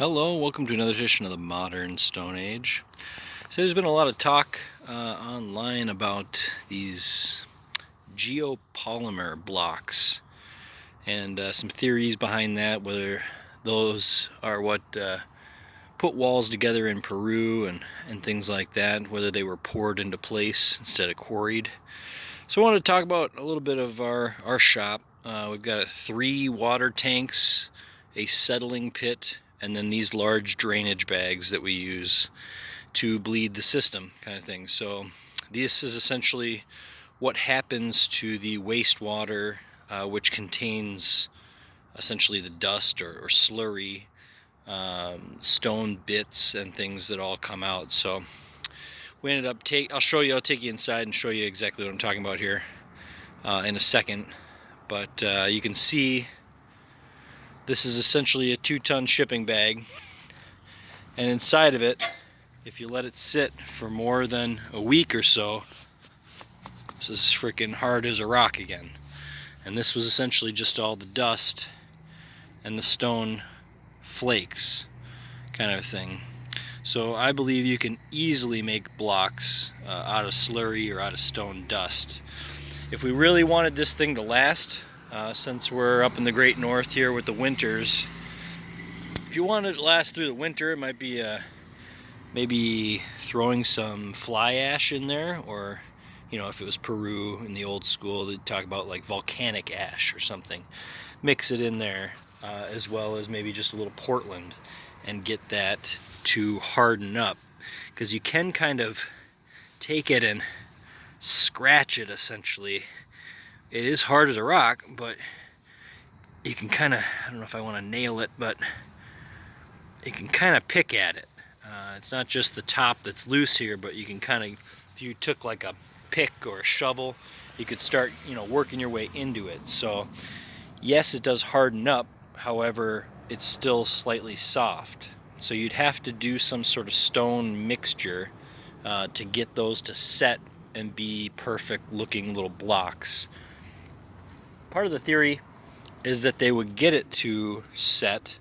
Hello, welcome to another edition of the Modern Stone Age. So there's been a lot of talk online about these geo-polymer blocks and some theories behind that, whether those are what put walls together in Peru and things like that, whether they were poured into place instead of quarried. So I wanted to talk about a little bit of our shop. We've got 3 water tanks, a settling pit, and then these large drainage bags that we use to bleed the system kind of thing. So this is essentially what happens to the wastewater, which contains essentially the dust or slurry, stone bits and things that all come out. So we ended up I'll take you inside and show you exactly what I'm talking about here in a second. But you can see this is essentially a 2-ton shipping bag, and inside of it, if you let it sit for more than a week or so, this is freaking hard as a rock again. And this was essentially just all the dust and the stone flakes kind of thing. So I believe you can easily make blocks out of slurry or out of stone dust. If we really wanted this thing to last, since we're up in the great north here with the winters, if you wanted it to last through the winter, it might be maybe throwing some fly ash in there, or if it was Peru in the old school, they'd talk about like volcanic ash or something. Mix it in there, as well as maybe just a little Portland, and get that to harden up, because you can kind of take it and scratch it essentially. It is hard as a rock, but you can kind of, I don't know if I want to nail it, but you can kind of pick at it. It's not just the top that's loose here, but you can kind of, if you took like a pick or a shovel, you could start, working your way into it. So yes, it does harden up, however, it's still slightly soft. So you'd have to do some sort of stone mixture to get those to set and be perfect looking little blocks. Part of the theory is that they would get it to set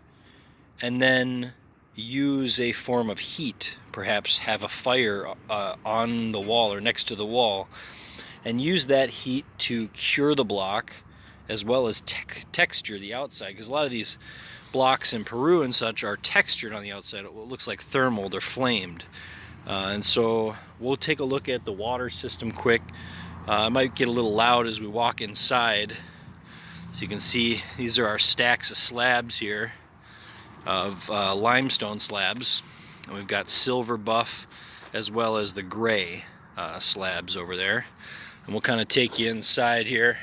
and then use a form of heat, perhaps have a fire on the wall or next to the wall, and use that heat to cure the block as well as texture the outside, because a lot of these blocks in Peru and such are textured on the outside. It looks like thermal, they're flamed. And so we'll take a look at the water system quick. It might get a little loud as we walk inside. So you can see these are our stacks of slabs here, of limestone slabs. And we've got silver buff as well as the gray slabs over there. And we'll kind of take you inside here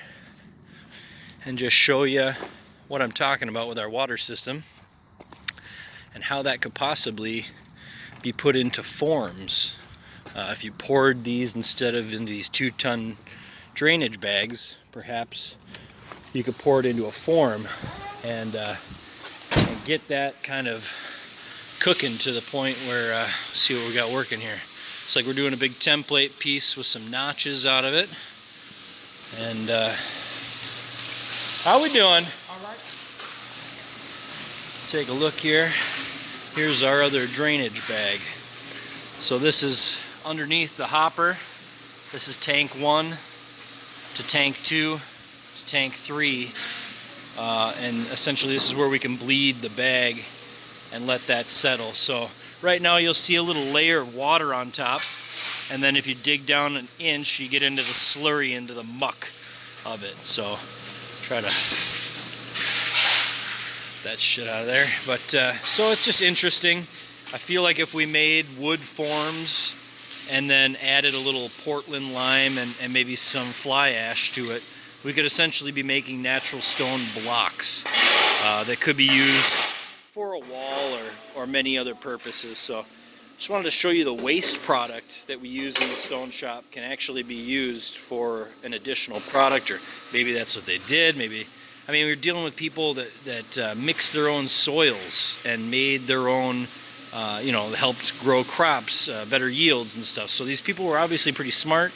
and just show you what I'm talking about with our water system and how that could possibly be put into forms. If you poured these instead of in these 2-ton drainage bags, perhaps you could pour it into a form and get that kind of cooking to the point where, see what we got working here. It's like we're doing a big template piece with some notches out of it. And how we doing? All right. Take a look here. Here's our other drainage bag. So this is underneath the hopper. This is tank 1 to tank 2 to tank 3. And essentially this is where we can bleed the bag and let that settle. So right now you'll see a little layer of water on top, and then if you dig down an inch, you get into the slurry, into the muck of it. So try to that shit out of there. But so it's just interesting. I feel like if we made wood forms and then added a little Portland lime and maybe some fly ash to it, we could essentially be making natural stone blocks that could be used for a wall or many other purposes. So just wanted to show you the waste product that we use in the stone shop can actually be used for an additional product, or maybe that's what they did. Maybe, I mean, we're dealing with people that mixed their own soils and made their own, helped grow crops, better yields and stuff. So these people were obviously pretty smart.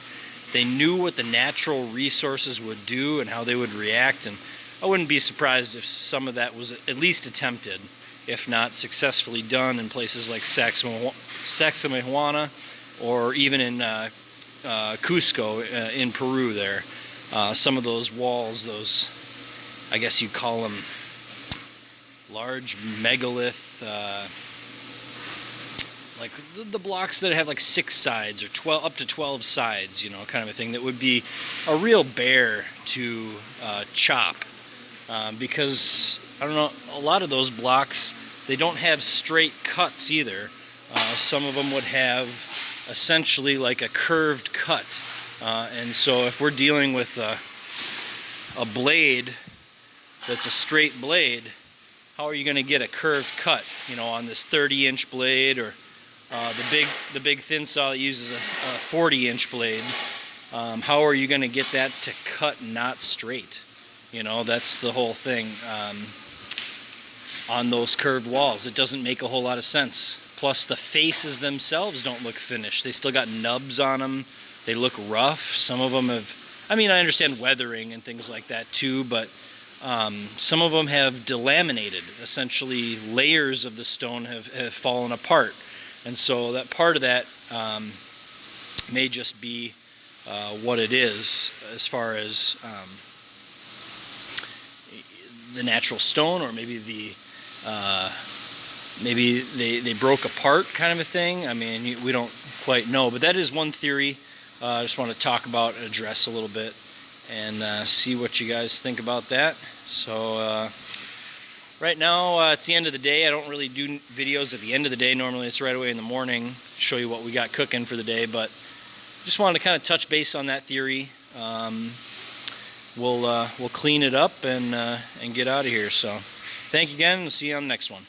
They knew what the natural resources would do and how they would react, and I wouldn't be surprised if some of that was at least attempted. if not successfully done in places like Sacsayhuamana, or even in Cusco in Peru there. Some of those walls, those, I guess you call them large megalith, like the blocks that have like 6 sides or 12, up to 12 sides, you know, kind of a thing, that would be a real bear to chop, because I don't know, a lot of those blocks, they don't have straight cuts either. Some of them would have essentially like a curved cut, and so if we're dealing with a blade that's a straight blade, how are you going to get a curved cut, you know, on this 30-inch blade, or the big thin saw that uses a 40-inch blade? How are you going to get that to cut not straight? You know, that's the whole thing. On those curved walls, it doesn't make a whole lot of sense. Plus, the faces themselves don't look finished. They still got nubs on them. They look rough. Some of them have, I mean, I understand weathering and things like that too, but some of them have delaminated. Essentially, layers of the stone have fallen apart. And so that part of that may just be what it is, as far as the natural stone, or maybe maybe they broke apart, kind of a thing. I mean, we don't quite know, but that is one theory. I just want to talk about and address a little bit, and see what you guys think about that. So right now it's the end of the day. I don't really do videos at the end of the day. Normally it's right away in the morning, show you what we got cooking for the day, but just wanted to kind of touch base on that theory. We'll clean it up and get out of here. So thank you again. We'll see you on the next one.